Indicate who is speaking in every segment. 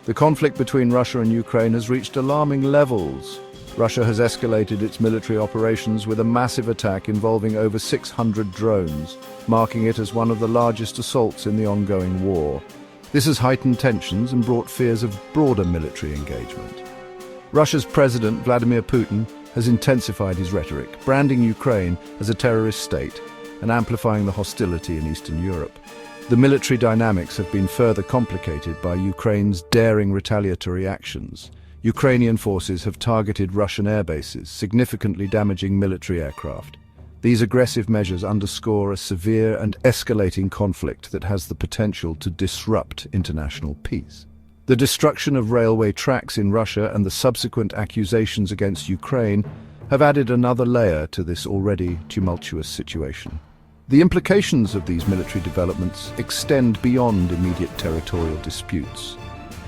Speaker 1: The conflict between Russia and Ukraine has reached alarming levels. Russia has escalated its military operations with a massive attack involving over 600 drones, marking it as one of the largest assaults in the ongoing war. This has heightened tensions and brought fears of broader military engagement. Russia's President Vladimir Putin has intensified his rhetoric, branding Ukraine as a terrorist state and amplifying the hostility in Eastern Europe. The military dynamics have been further complicated by Ukraine's daring retaliatory actions. Ukrainian forces have targeted Russian airbases, significantly damaging military aircraft. These aggressive measures underscore a severe and escalating conflict that has the potential to disrupt international peace. The destruction of railway tracks in Russia and the subsequent accusations against Ukraine have added another layer to this already tumultuous situation. The implications of these military developments extend beyond immediate territorial disputes.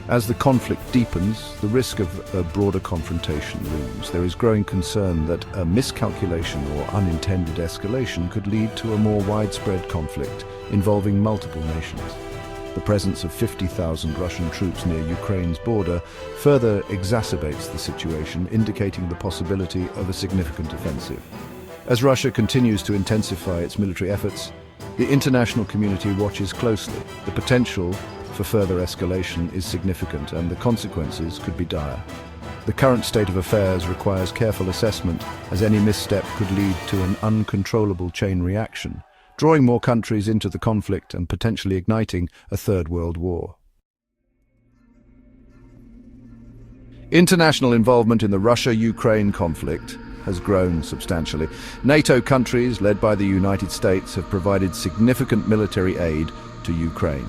Speaker 1: As the conflict deepens, the risk of a broader confrontation looms. There is growing concern that a miscalculation or unintended escalation could lead to a more widespread conflict involving multiple nations. The presence of 50,000 Russian troops near Ukraine's border further exacerbates the situation, indicating the possibility of a significant offensive. As Russia continues to intensify its military efforts, the international community watches closely. The potential for further escalation is significant, and the consequences could be dire. The current state of affairs requires careful assessment, as any misstep could lead to an uncontrollable chain reaction, drawing more countries into the conflict and potentially igniting a third world war. International involvement in the Russia-Ukraine conflict has grown substantially. NATO countries, led by the United States, have provided significant military aid to Ukraine.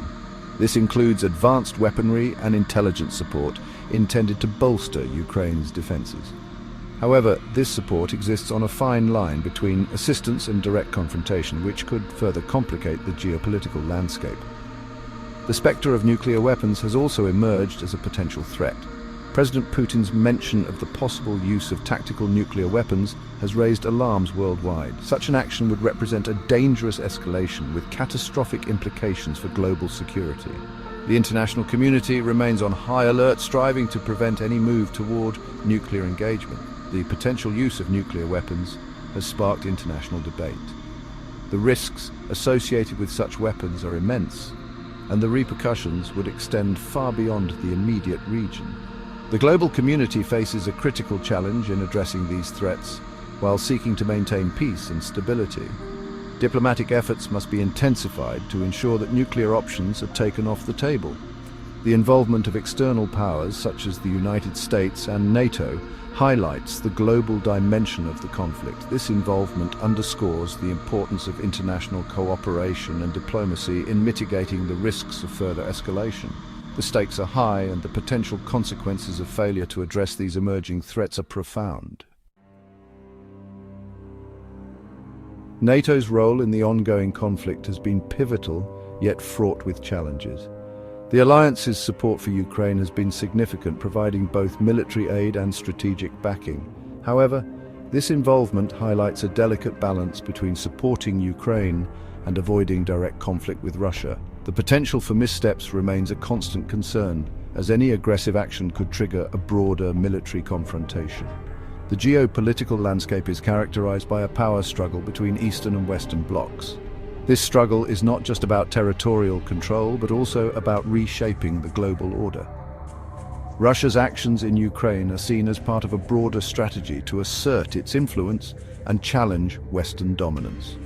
Speaker 1: This includes advanced weaponry and intelligence support intended to bolster Ukraine's defenses. However, this support exists on a fine line between assistance and direct confrontation, which could further complicate the geopolitical landscape. The specter of nuclear weapons has also emerged as a potential threat. President Putin's mention of the possible use of tactical nuclear weapons has raised alarms worldwide. Such an action would represent a dangerous escalation with catastrophic implications for global security. The international community remains on high alert, striving to prevent any move toward nuclear engagement. The potential use of nuclear weapons has sparked international debate. The risks associated with such weapons are immense, and the repercussions would extend far beyond the immediate region. The global community faces a critical challenge in addressing these threats while seeking to maintain peace and stability. Diplomatic efforts must be intensified to ensure that nuclear options are taken off the table. The involvement of external powers such as the United States and NATO highlights the global dimension of the conflict. This involvement underscores the importance of international cooperation and diplomacy in mitigating the risks of further escalation. The stakes are high, and the potential consequences of failure to address these emerging threats are profound. NATO's role in the ongoing conflict has been pivotal, yet fraught with challenges. The alliance's support for Ukraine has been significant, providing both military aid and strategic backing. However, this involvement highlights a delicate balance between supporting Ukraine and avoiding direct conflict with Russia. The potential for missteps remains a constant concern, as any aggressive action could trigger a broader military confrontation. The geopolitical landscape is characterized by a power struggle between Eastern and Western blocs. This struggle is not just about territorial control, but also about reshaping the global order. Russia's actions in Ukraine are seen as part of a broader strategy to assert its influence and challenge Western dominance.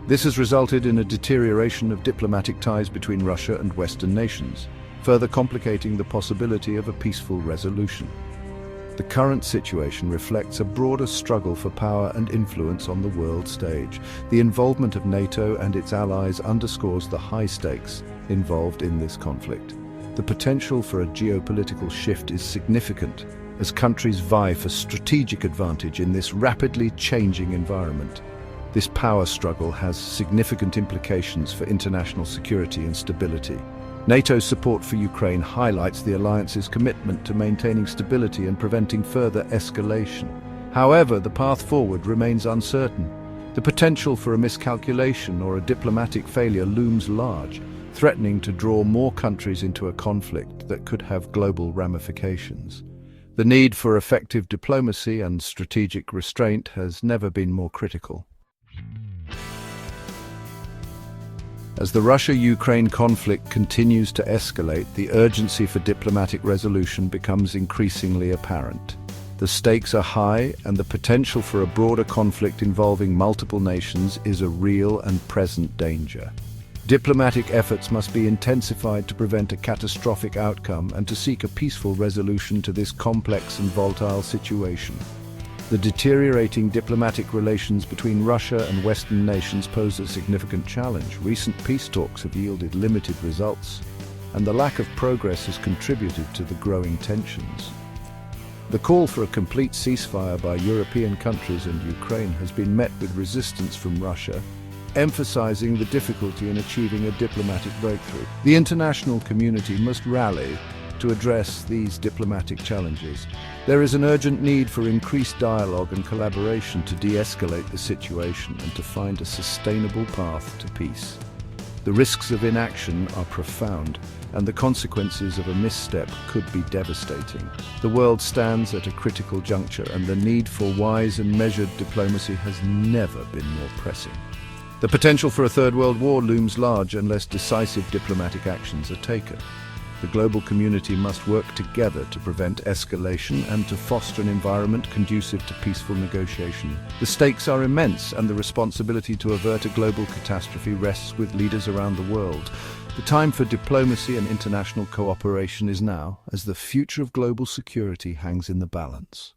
Speaker 1: This has resulted in a deterioration of diplomatic ties between Russia and Western nations, further complicating the possibility of a peaceful resolution. The current situation reflects a broader struggle for power and influence on the world stage. The involvement of NATO and its allies underscores the high stakes involved in this conflict. The potential for a geopolitical shift is significant, as countries vie for strategic advantage in this rapidly changing environment. This power struggle has significant implications for international security and stability. NATO's support for Ukraine highlights the alliance's commitment to maintaining stability and preventing further escalation. However, the path forward remains uncertain. The potential for a miscalculation or a diplomatic failure looms large. threatening to draw more countries into a conflict that could have global ramifications. The need for effective diplomacy and strategic restraint has never been more critical. As the Russia-Ukraine conflict continues to escalate, the urgency for diplomatic resolution becomes increasingly apparent. The stakes are high, and the potential for a broader conflict involving multiple nations is a real and present danger. Diplomatic efforts must be intensified to prevent a catastrophic outcome and to seek a peaceful resolution to this complex and volatile situation. The deteriorating diplomatic relations between Russia and Western nations pose a significant challenge. Recent peace talks have yielded limited results, and the lack of progress has contributed to the growing tensions. The call for a complete ceasefire by European countries and Ukraine has been met with resistance from Russia, emphasizing the difficulty in achieving a diplomatic breakthrough. The international community must rally to address these diplomatic challenges. There is an urgent need for increased dialogue and collaboration to de-escalate the situation and to find a sustainable path to peace. The risks of inaction are profound, and the consequences of a misstep could be devastating. The world stands at a critical juncture, and the need for wise and measured diplomacy has never been more pressing. The potential for a third world war looms large unless decisive diplomatic actions are taken. The global community must work together to prevent escalation and to foster an environment conducive to peaceful negotiation. The stakes are immense, and the responsibility to avert a global catastrophe rests with leaders around the world. The time for diplomacy and international cooperation is now, as the future of global security hangs in the balance.